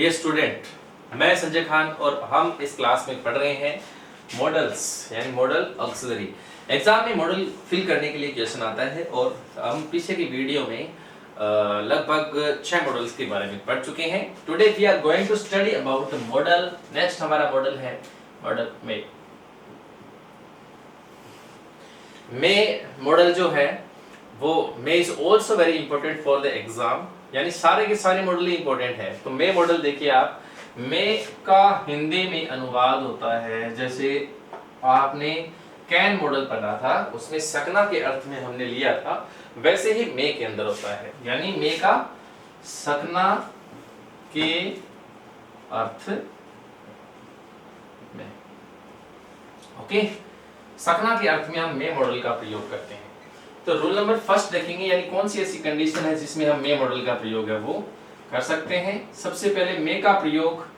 ये स्टूडेंट, मैं संजय खान और हम इस क्लास में पढ़ रहे हैं मॉडल्स यानी मॉडल ऑक्सिलरी। एग्जाम में मॉडल फिल करने के लिए क्वेश्चन आता है और हम पीछे की वीडियो में लगभग 6 मॉडल्स के बारे में पढ़ चुके हैं। Today we are going to study about modal. Next हमारा मॉडल है मॉडल मे मॉडल जो है वो may is also very important for the exam, यानी सारे के सारे मॉडल ही इंपॉर्टेंट है। तो मे मॉडल देखिए आप, मे का हिंदी में अनुवाद होता है, जैसे आपने कैन मॉडल पढ़ा था उसमें सकना के अर्थ में हमने लिया था, वैसे ही मे के अंदर होता है, यानी मे का सकना के अर्थ में। ओके, सकना के अर्थ में हम मे मॉडल का प्रयोग करते हैं। तो रूल नंबर फर्स्ट देखेंगे, यानी कौन सी ऐसी कंडीशन है जिसमें हम मे मॉडल का प्रयोग है वो कर सकते हैं। सबसे पहले मे का प्रयोग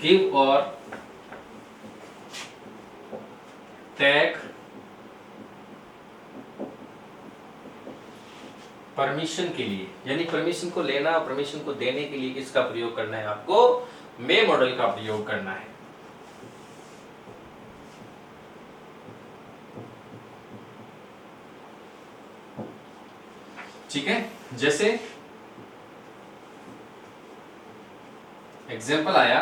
गिव और टेक परमिशन के लिए, यानी परमिशन को लेना और परमिशन को देने के लिए किसका प्रयोग करना है, आपको मे मॉडल का प्रयोग करना है। ठीक है, जैसे एग्जाम्पल आया,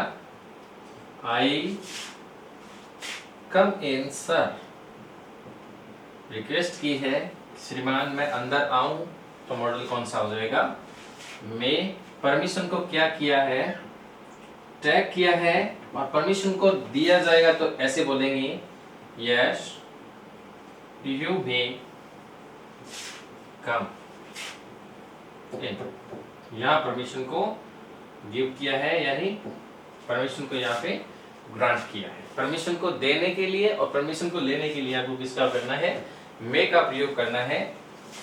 आई कम इन सर, रिक्वेस्ट की है श्रीमान मैं अंदर आऊं, तो मॉडल कौन सा हो जाएगा, मे। परमिशन को क्या किया है, टैग किया है, और परमिशन को दिया जाएगा तो ऐसे बोलेंगे यस यू मे कम इन। यहाँ परमिशन को गिव किया है, यानी परमिशन को यहाँ पे ग्रांट किया है। परमिशन को देने के लिए और परमिशन को लेने के लिए आपको किसका करना है, मे का प्रयोग करना है।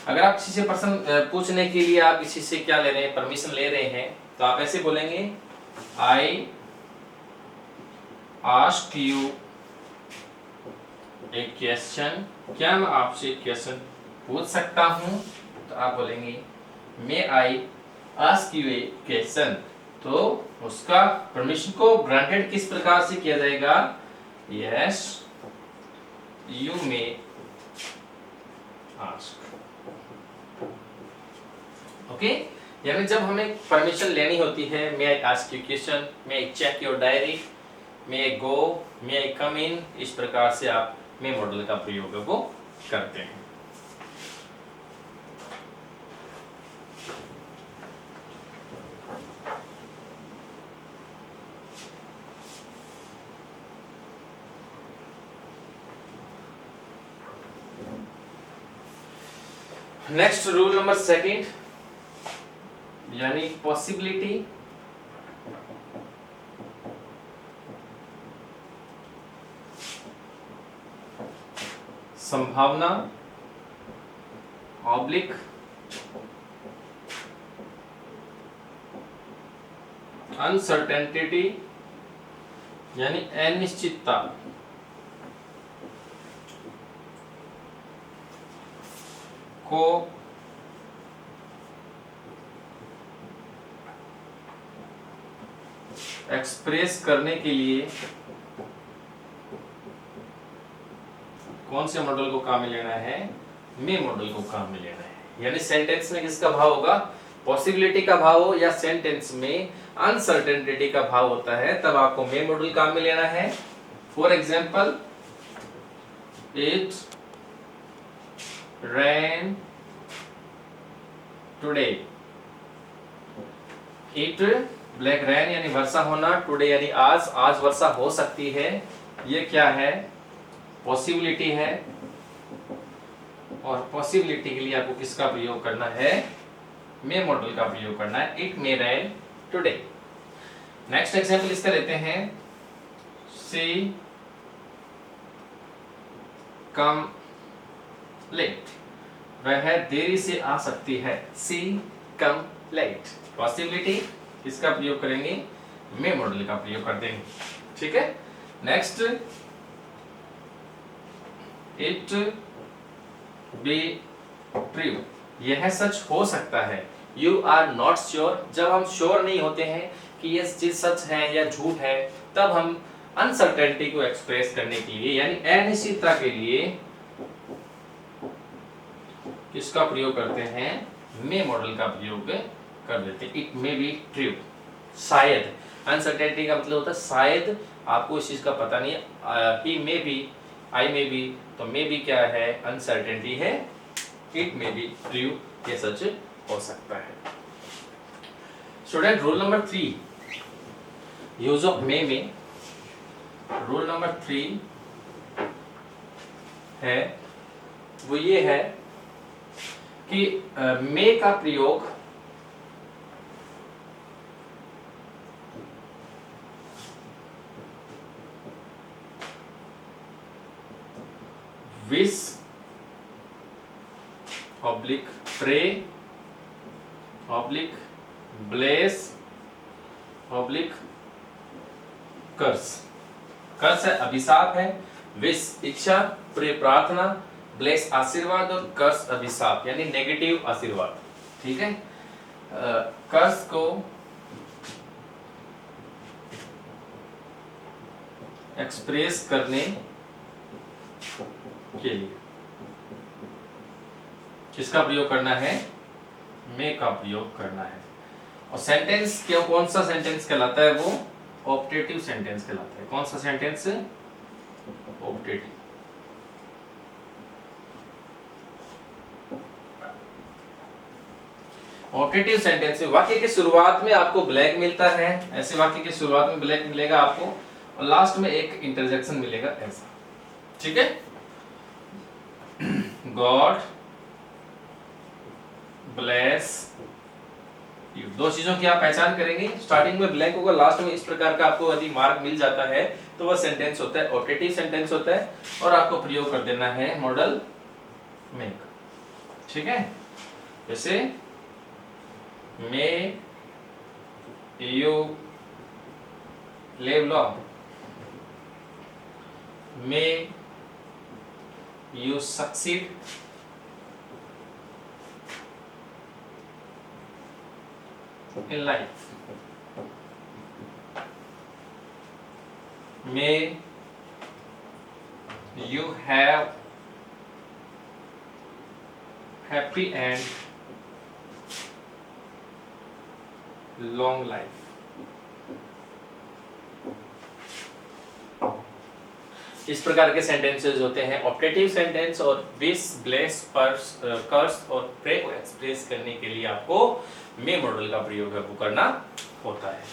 अगर आप किसी से पर्सन पूछने के लिए आप किसी से क्या ले रहे हैं, परमिशन ले रहे हैं, तो आप ऐसे बोलेंगे आई आस्क यू ए क्वेश्चन, क्या मैं आपसे क्वेश्चन पूछ सकता हूं, तो आप बोलेंगे may I ask you a question. तो उसका परमिशन को ग्रांटेड किस प्रकार से किया जाएगा, yes you may ask. Okay, यानी जब हमें परमिशन लेनी होती है, may I ask you question, may I check your diary, may I go, may I come in, इस प्रकार से आप मे मॉडल का प्रयोग वो करते हैं। नेक्स्ट रूल नंबर सेकंड, यानी पॉसिबिलिटी। संभावना ऑब्लिक अनसर्टेनिटी, यानी अनिश्चितता को एक्सप्रेस करने के लिए कौन से मॉडल को काम में लेना है, मे मॉडल को काम में लेना है। यानी सेंटेंस में किसका भाव होगा, पॉसिबिलिटी का भाव हो, या सेंटेंस में अनसर्टेनिटी का भाव होता है, तब आपको मे मॉडल काम में लेना है। For example, it rain today, it black rain यानी वर्षा होना, टुडे यानी आज, आज वर्षा हो सकती है, ये क्या है, पॉसिबिलिटी है। और पॉसिबिलिटी के लिए आपको किसका प्रयोग करना है, मे मॉडल का प्रयोग करना है, it may rain today. Next example इसका लेते हैं, सी कम लेट, वह देरी से आ सकती है, सी कम लेट। पॉसिबिलिटी किसका प्रयोग करेंगे, मे मॉडल का प्रयोग कर देंगे। ठीक है, नेक्स्ट इट बी ट्रू, यह सच हो सकता है। यू आर नॉट श्योर, जब हम श्योर नहीं होते हैं कि ये चीज सच है या झूठ है, तब हम अनसर्टेनिटी को एक्सप्रेस करने के लिए यानी अनिश्चितता के लिए किसका प्रयोग करते हैं, मे मॉडल का प्रयोग कर देते हैं। इट मे बी ट्रू, शायद, अनसर्टेनिटी का मतलब होता है शायद, आपको इस चीज का पता नहीं है। ही may be, I may be, तो मे बी क्या है, अनसर्टेनिटी है। इट मे बी ट्रू, ये सच हो सकता है। Student, rule number 3 use of May में, रूल नंबर 3 है वो ये है कि मे का प्रयोग wish oblique pray oblique bless oblique curse, curse है अभिशाप है, विश इच्छा, प्रे प्रार्थना, ब्लेस आशीर्वाद और कर्स अभिशाप यानी नेगेटिव आशीर्वाद। ठीक है, कर्स को एक्सप्रेस करने के लिए किसका प्रयोग करना है, मे का प्रयोग करना है। और सेंटेंस क्यों, कौन सा सेंटेंस कहलाता है, वो ऑप्टेटिव सेंटेंस कहलाता है। कौन सा सेंटेंस, ऑप्टेटिव। ऑप्टेटिव सेंटेंस में वाक्य के शुरुआत में आपको ब्लैंक मिलता है, ऐसे वाक्य के शुरुआत में ब्लैंक मिलेगा आपको, और लास्ट में एक इंटरजेक्शन मिलेगा ऐसा। ठीक है, गॉड ब्लेस यू, दो चीजों की आप पहचान करेंगे। स्टार्टिंग में ब्लैंक होगा, लास्ट में इस प्रकार का आपको यदि मार्क मिल जाता है तो वह सेंटेंस होता है ऑप्टेटिव सेंटेंस होता है, और आपको प्रयोग कर देना है मॉडल मे का। ठीक है, जैसे may you live long, may you succeed, in life, may you have happy and long life। इस प्रकार के सेंटेंसेस होते हैं ऑप्टेटिव सेंटेंस, और विश, ब्लेस, कर्स और प्रे को एक्सप्रेस करने के लिए आपको मे मॉडल का प्रयोग है वो करना होता है।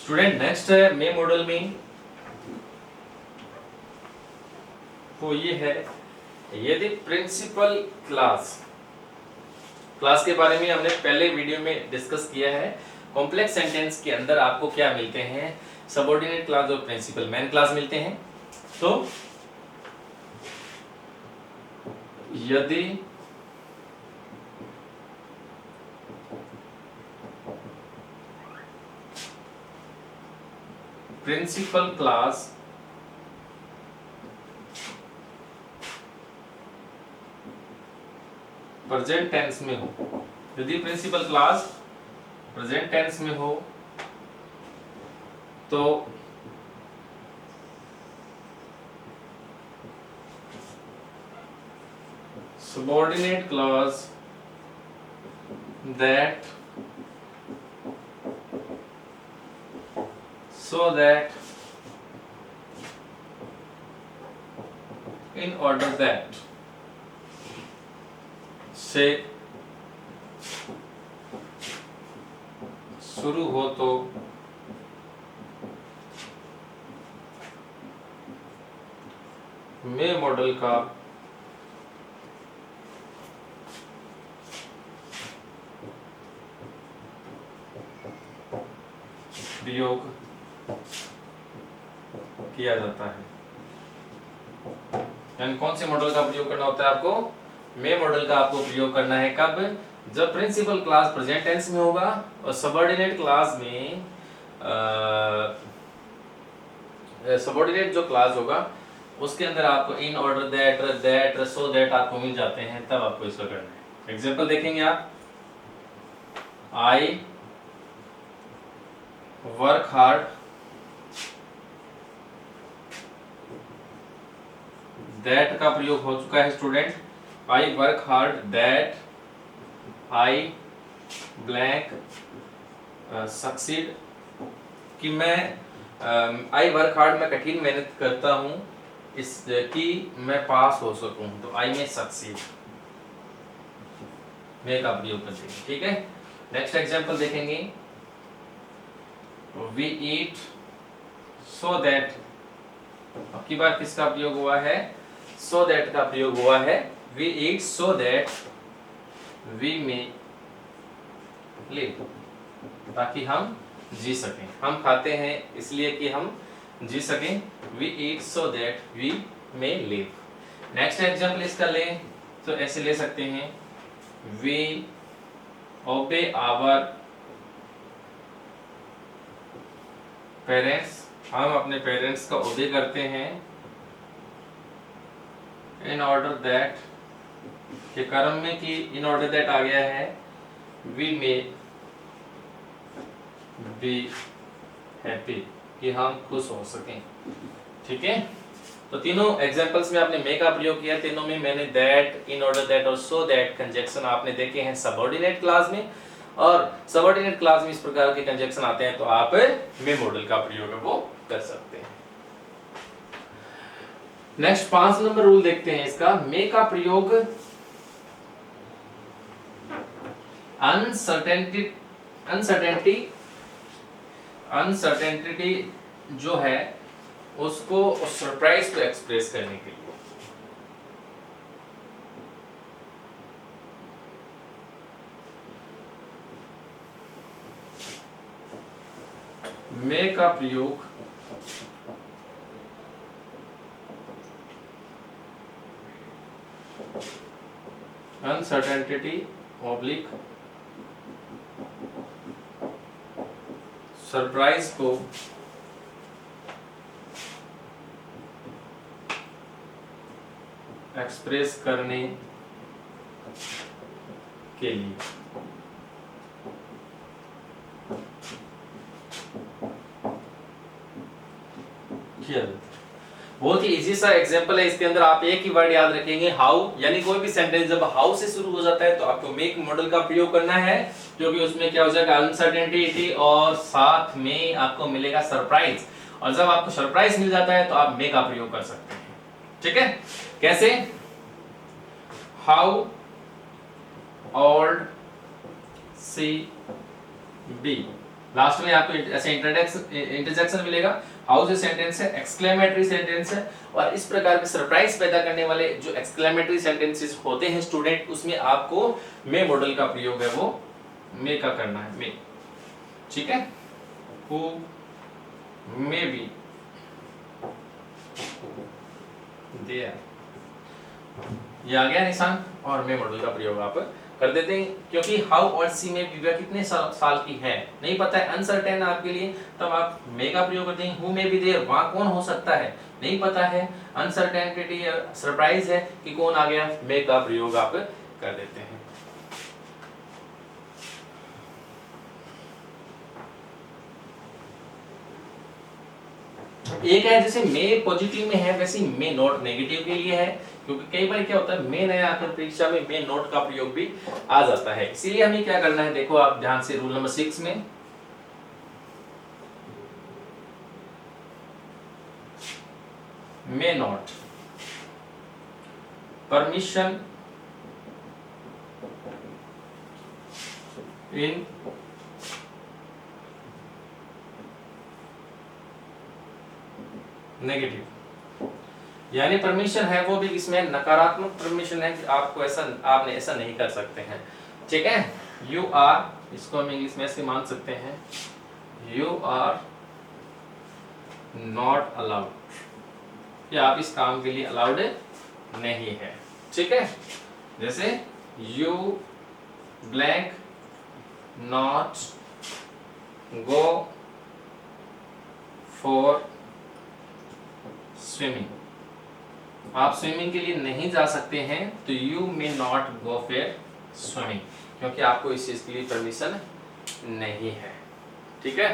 स्टूडेंट, नेक्स्ट है मे मॉडल में, वो ये है यदि प्रिंसिपल क्लास के बारे में हमने पहले वीडियो में डिस्कस किया है। कॉम्प्लेक्स सेंटेंस के अंदर आपको क्या मिलते हैं, सबऑर्डिनेट क्लास और प्रिंसिपल मैन क्लास मिलते हैं। तो यदि प्रिंसिपल क्लास प्रेजेंट टेंस में हो, यदि प्रिंसिपल क्लास प्रेजेंट टेंस में हो तो subordinate clause that so that in order that से शुरू हो तो मे मॉडल का प्रयोग किया जाता है। यानी कौन से मॉडल का प्रयोग करना होता है आपको, मे मॉडल का आपको प्रयोग करना है। कब, जब प्रिंसिपल क्लास प्रेजेंट टेंस में होगा और सबऑर्डिनेट क्लास में सबऑर्डिनेट जो क्लास होगा उसके अंदर आपको in order that so that आपको मिल जाते हैं, तब आपको इसको करना है। एग्जांपल देखेंगे आप, आई वर्क हार्ड दैट का प्रयोग हो चुका है student. I work hard that I blank succeed, कि मैं आई वर्क हार्ड मैं कठिन मेहनत करता हूं इस कि मैं पास हो सकूं, तो आई में सक्सीड में का प्रयोग कर देंगे। ठीक है, नेक्स्ट एग्जांपल देखेंगे, वी ईट सो दैट, अब की बार किसका प्रयोग हुआ है, सो दैट का प्रयोग हुआ है। We eat so that we may live, ताकि हम जी सकें, हम खाते हैं इसलिए कि हम जी सकें। We eat so that we may live. Next example इसका लें तो ऐसे ले सकते हैं, वी ओबे आवर पेरेंट्स, हम अपने पेरेंट्स का ओबे करते हैं, इन ऑर्डर दैट के कर्म में कि इन ऑर्डर दैट आ गया है, वी मे बी हैप्पी, कि हम खुश हो सकें। ठीक है, तो तीनों एग्जांपल्स में आपने मे का प्रयोग किया, तीनों में मैंने दैट, इन ऑर्डर दैट और सो दैट कंजक्शन आपने देखे हैं सबऑर्डिनेट क्लास में, और सबऑर्डिनेट क्लास में इस प्रकार के कंजक्शन आते हैं तो आप मे मॉडल का प्रयोग वो कर सकते हैं। नेक्स्ट 5 नंबर रूल देखते हैं इसका, मे का प्रयोग अनसर्टेनिटी जो है उसको, सरप्राइज को एक्सप्रेस करने के लिए। मे का प्रयोग अनसर्टेनिटी ऑब्लिक सरप्राइज को एक्सप्रेस करने के लिए। बहुत ही इजी सा एग्जांपल है, इसके अंदर आप एक ही वर्ड याद रखेंगे, हाउ, यानी कोई भी सेंटेंस जब हाउ से शुरू हो जाता है तो आपको मेक मॉडल का प्रयोग करना है, क्योंकि उसमें क्या हो जाएगा, अनसर्टेनिटी और साथ में आपको मिलेगा सरप्राइज, और जब आपको सरप्राइज मिल जाता है तो आप मे का प्रयोग कर सकते हैं। ठीक है, कैसे, how old see be, last में आपको ऐसे इंटरजेक्शन मिलेगा, हाउ से सेंटेंस है, एक्सक्लेमेटरी सेंटेंस है, और इस प्रकार के सरप्राइज पैदा करने वाले जो एक्सक्लेमेटरी सेंटेंसेस होते हैं स्टूडेंट, उसमें आपको मे मॉडल का प्रयोग है वो मे का करना है, मे। ठीक है, हु मे बी देयर, ये आ गया निशान, और मे मॉडल का प्रयोग आप कर देते हैं, क्योंकि हाउ और सी में विवाह कितने साल की है नहीं पता है, अनसर्टेन आपके लिए, तब आप मे का प्रयोग करते हैं। हु मे बी देयर, वहां कौन हो सकता है नहीं पता है, अनसर्टेनिटी सरप्राइज है कि कौन आ गया, मे का प्रयोग आप कर देते हैं। एक है जैसे मे पॉजिटिव में है, वैसे मे नोट नेगेटिव के लिए है, क्योंकि कई बार क्या होता है मे नया आकर परीक्षा में मे नोट का प्रयोग भी आ जाता है, इसीलिए हमें क्या करना है, देखो आप ध्यान से, रूल नंबर 6 में may not permission in negative, यानी परमिशन है वो भी इसमें नकारात्मक परमिशन है कि आपको ऐसा, आपने ऐसा नहीं कर सकते हैं। ठीक है, यू आर, इसको हम इंग्लिश में ऐसे मान सकते हैं, यू आर नॉट अलाउड, कि आप इस काम के लिए अलाउड नहीं है। ठीक है, जैसे you blank not go for swimming. आप स्विमिंग के लिए नहीं जा सकते हैं तो you may not go for swimming, क्योंकि आपको इस चीज के लिए परमिशन नहीं है। ठीक है,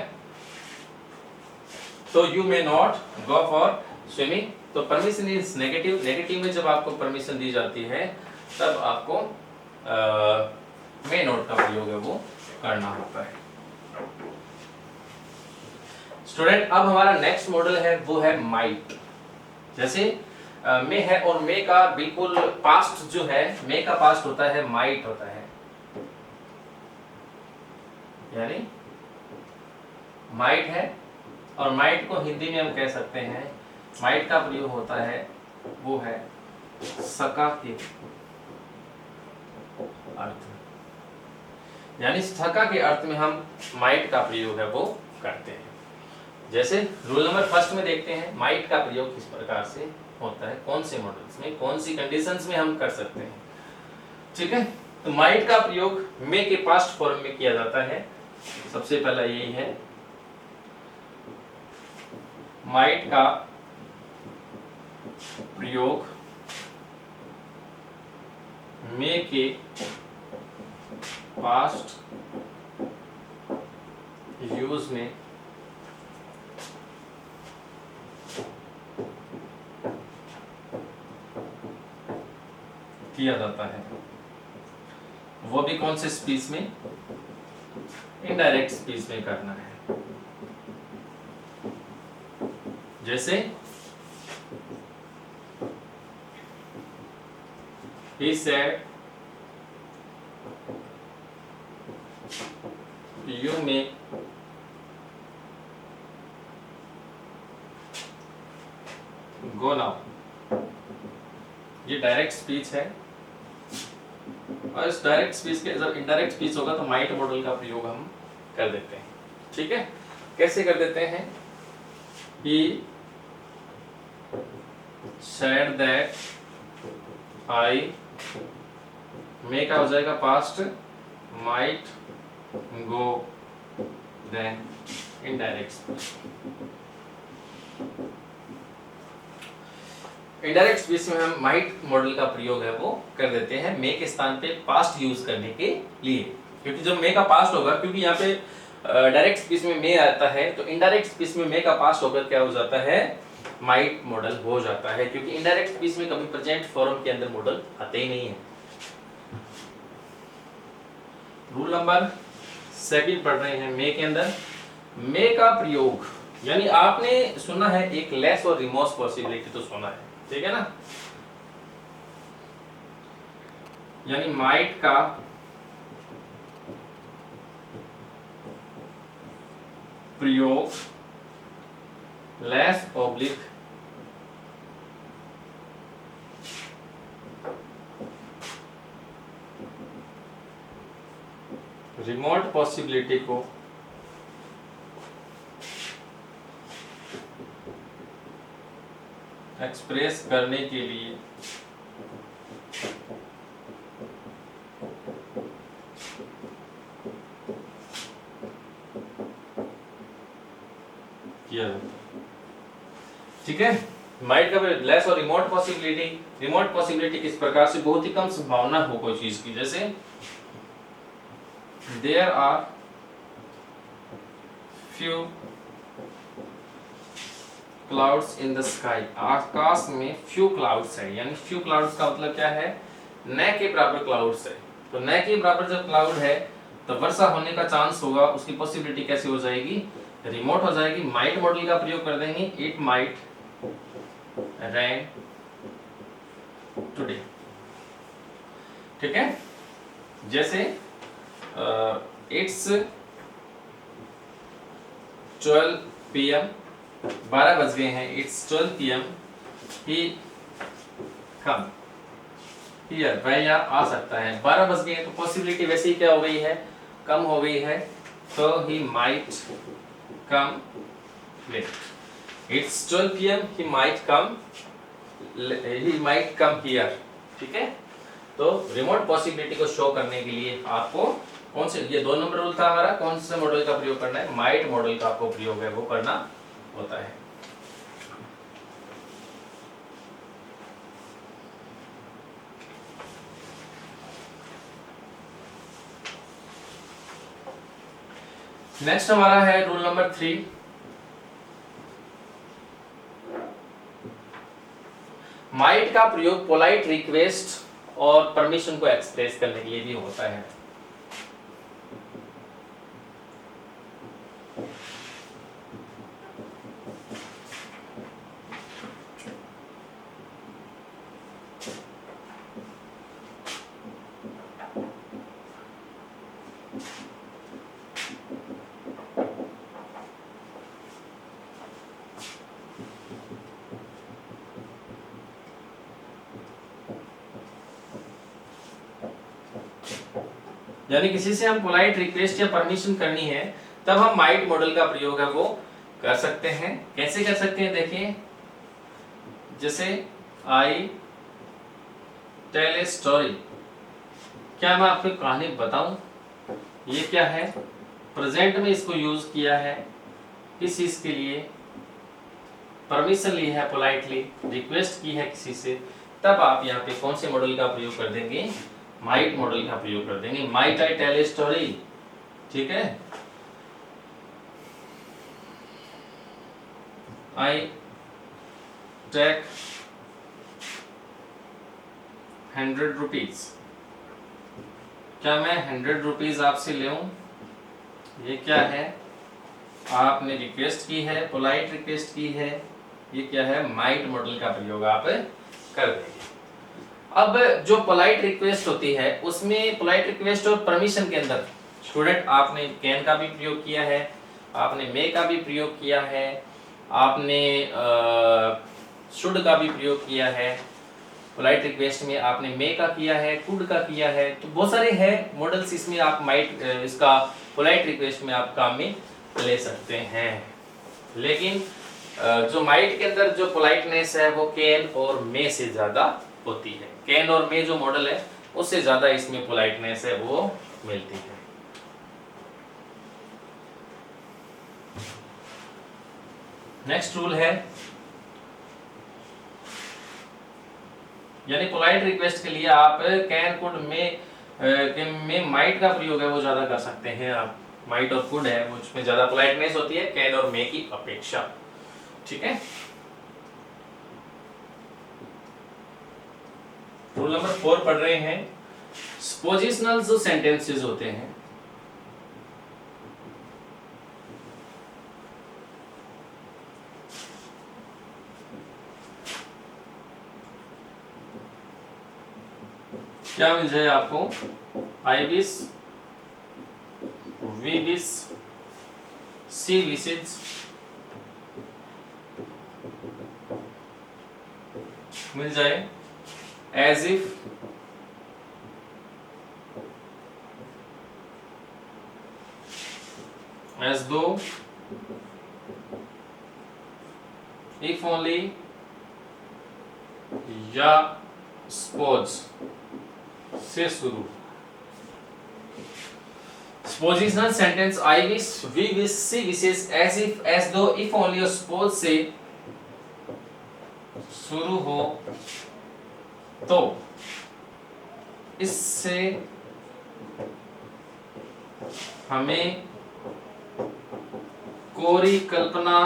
तो you may not go for swimming. तो परमिशन इज नेगेटिव। नेगेटिव में जब आपको परमिशन दी जाती है तब आपको मे नॉट का प्रयोग है वो करना होता है। स्टूडेंट, अब हमारा नेक्स्ट मॉडल है वो है माइट। जैसे मे है और मे का बिल्कुल पास्ट जो है, मे का पास्ट होता है माइट होता है, यानी माइट है और माइट को हिंदी में हम कह सकते हैं, माइट का प्रयोग होता है वो है सका के अर्थ, यानी सका के अर्थ में हम माइट का प्रयोग है वो करते हैं। जैसे रूल नंबर फर्स्ट में देखते हैं माइट का प्रयोग किस प्रकार से होता है, कौन से मॉडल्स में, कौन सी कंडीशंस में हम कर सकते हैं। ठीक है, तो माइट का प्रयोग मे के पास्ट फॉर्म में किया जाता है। सबसे पहला यही है, माइट का प्रयोग मे के पास्ट यूज में किया जाता है, वो भी कौन से स्पीच में, इनडायरेक्ट स्पीच में करना है। जैसे he said you may go now, ये डायरेक्ट स्पीच है और इस डायरेक्ट स्पीच के जब इनडायरेक्ट स्पीच होगा तो माइट मॉडल का प्रयोग हम कर देते हैं। ठीक है, कैसे कर देते हैं, he said that I, मे का हो जाएगा past, might go then indirect speech। Indirect speech में हम माइट मॉडल का प्रयोग है वो कर देते हैं मे के स्थान पे पास्ट यूज करने के लिए, क्योंकि जब मे का पास्ट होगा, क्योंकि यहाँ पे डायरेक्ट स्पीच में मे आता है तो इनडायरेक्ट स्पीच में मे का पास्ट होकर क्या हो जाता है, माइट मॉडल हो जाता है, क्योंकि इनडायरेक्ट स्पीच में कभी प्रेजेंट फॉर्म के अंदर मॉडल आते ही नहीं है। रूल नंबर सेकंड पढ़ रहे हैं मे के अंदर। मे का प्रयोग, यानी आपने सुना है एक लेस और रिमोट पॉसिबिलिटी तो सुना है, ठीक है ना, यानी माइट का प्रयोग लेस ऑब्लिक रिमोट पॉसिबिलिटी को एक्सप्रेस करने के लिए किया जाता है। ठीक है, माइट का लेस और रिमोट पॉसिबिलिटी, रिमोट पॉसिबिलिटी किस प्रकार से, बहुत ही कम संभावना हो कोई चीज की, जैसे there are few clouds in the sky, आकाश में फ्यू क्लाउड्स है, यानी फ्यू क्लाउड्स का मतलब क्या है, न के बराबर क्लाउड्स है, तो न के बराबर जब क्लाउड है तो वर्षा होने का चांस होगा, उसकी पॉसिबिलिटी कैसे हो जाएगी, रिमोट हो जाएगी। माइट मॉडल का प्रयोग कर देंगे, इट माइट रेन टुडे। ठीक है, जैसे इट्स 12 PM, 12 बज गए हैं, it's 12 PM, he come here, वह यहाँ आ सकता है, 12 बज गए हैं तो पॉसिबिलिटी वैसे ही क्या हो गई है, कम हो गई है, तो he might come late. It's 12 PM, he might come here. ठीक है, तो रिमोट पॉसिबिलिटी को शो करने के लिए आपको कौन से, ये 2 नंबर रूल था हमारा, कौन से मॉडल का प्रयोग करना है, माइट मॉडल का आपको प्रयोग है वो करना होता है। नेक्स्ट हमारा है रूल नंबर 3। माइट का प्रयोग पोलाइट रिक्वेस्ट और परमिशन को एक्सप्रेस करने के लिए भी होता है। यानी किसी से हम पोलाइट रिक्वेस्ट या परमिशन करनी है तब हम माइट मॉडल का प्रयोग है वो कर सकते हैं। कैसे कर सकते हैं देखिए, जैसे आई टेल ए स्टोरी। क्या मैं आपको कहानी बताऊं? ये क्या है, प्रेजेंट में इसको यूज किया है किस चीज के लिए, परमिशन ली है, पोलाइटली रिक्वेस्ट की है किसी से, तब आप यहाँ पे कौन से मॉडल का प्रयोग कर देंगे, माइट मॉडल का प्रयोग कर देंगे। Might I tell a story, ठीक है। I take 100 rupees. क्या मैं 100 रुपीज आपसे ले लूं? ये क्या है, आपने रिक्वेस्ट की है, पोलाइट रिक्वेस्ट की है। ये क्या है, माइट मॉडल का प्रयोग आप कर देंगे। अब जो पोलाइट रिक्वेस्ट होती है उसमें पोलाइट रिक्वेस्ट और परमिशन के अंदर स्टूडेंट आपने कैन का भी प्रयोग किया है, आपने मे का भी प्रयोग किया है, आपने शुड का भी प्रयोग किया है। पोलाइट रिक्वेस्ट में आपने मे का किया है, कुड का किया है, तो बहुत सारे हैं मॉडल्स इसमें आप माइट इसका पोलाइट रिक्वेस्ट में आप काम में ले सकते हैं। लेकिन जो माइट के अंदर जो पोलाइटनेस है वो कैन और मे से ज्यादा होती है। कैन और मे जो मॉडल है उससे ज्यादा इसमें पोलाइटनेस है वो मिलती है। नेक्स्ट रूल है, यानी पोलाइट रिक्वेस्ट के लिए आप कैन कुड में माइट का प्रयोग है वो ज्यादा कर सकते हैं। आप माइट और कुड है वो उसमें ज्यादा पोलाइटनेस होती है कैन और मे की अपेक्षा, ठीक है। रूल नंबर 4 पढ़ रहे हैं। स्पोजिशनल जो सेंटेंसेस होते हैं, क्या मिल जाए आपको, I wish, we wish, she wishes, मिल जाए, as if, as though, if only, या suppose से शुरू। Positional sentence I wish, we wish, she wishes, as if, as though, if only और suppose से शुरू हो तो इससे हमें कोरी कल्पना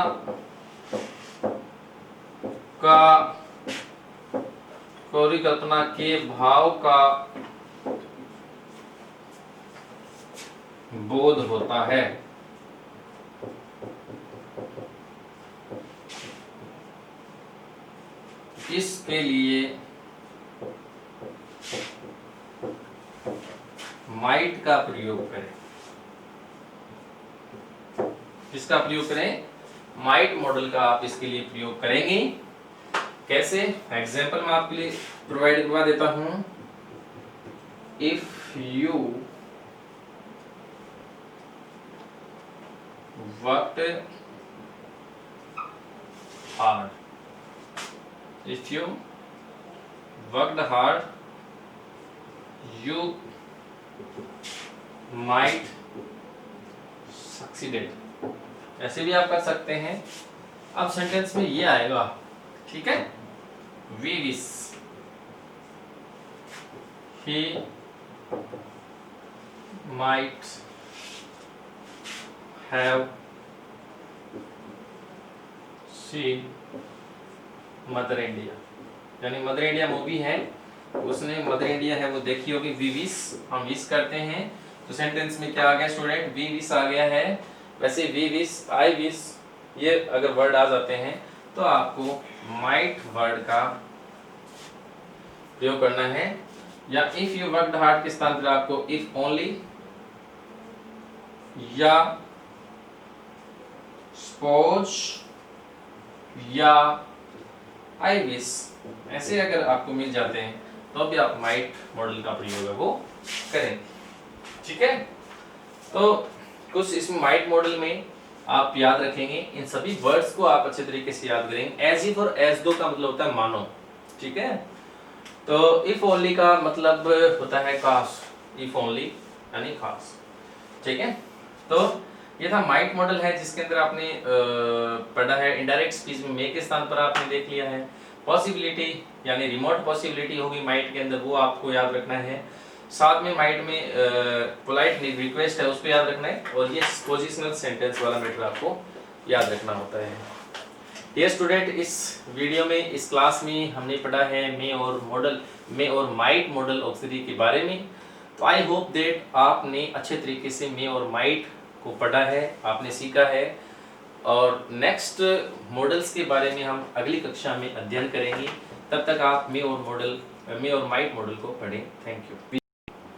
के भाव का बोध होता है। इसके लिए माइट का प्रयोग करें। किसका प्रयोग करें? माइट मॉडल का आप इसके लिए प्रयोग करेंगे। कैसे? एग्जाम्पल मैं आपके लिए प्रोवाइड करवा देता हूं। If you worked hard, if you worked hard, you might succeeded। ऐसे भी आप कर सकते हैं। अब सेंटेंस में ये आएगा, ठीक है। We wish, he might have seen mother India, यानी मदर इंडिया मूवी है, उसने मदर इंडिया है वो देखी होगी। वी विश, हम विश करते हैं, तो सेंटेंस में क्या आ गया स्टूडेंट, वी विश आ गया है। वैसे वी विश, आई विश, ये अगर वर्ड आ जाते हैं तो आपको माइट वर्ड का प्रयोग करना है, या इफ यू वर्कड हार्ड के स्थान पर आपको इफ ओनली या सपोज या आई विश, ऐसे अगर आपको मिल जाते हैं तो भी आप माइट मॉडल का प्रयोग है वो करें। ठीक है, तो कुछ इसमें माइट मॉडल में आप याद रखेंगे, इन सभी वर्ड्स को आप अच्छे तरीके से याद करेंगे। एज इफ और एज दो का मतलब होता है मानो, ठीक है। तो इफ ओनली का मतलब होता है काश, इफ ओनली यानी खास, ठीक है। तो ये था माइट मॉडल है, जिसके अंदर आपने पढ़ा है इनडायरेक्ट स्पीच में मे के स्थान पर आपने देख लिया है। पॉसिबिलिटी यानी रिमोट पॉसिबिलिटी होगी माइट के अंदर, वो आपको याद रखना है। साथ में माइट में पोलाइट रिक्वेस्ट है, उसको याद रखना है, और ये पोजिशनल सेंटेंस वाला मैटर आपको याद रखना होता है। डियर स्टूडेंट, इस वीडियो में, इस क्लास में हमने पढ़ा है मे और मॉडल, मे और माइट मॉडल ऑक्सिलरी के बारे में। तो आई होप दैट आपने अच्छे तरीके से मे और माइट को पढ़ा है, आपने सीखा है, और नेक्स्ट मॉडल्स के बारे में हम अगली कक्षा में अध्ययन करेंगे। तब तक आप मे और माइट मॉडल को पढ़ें। Thank you.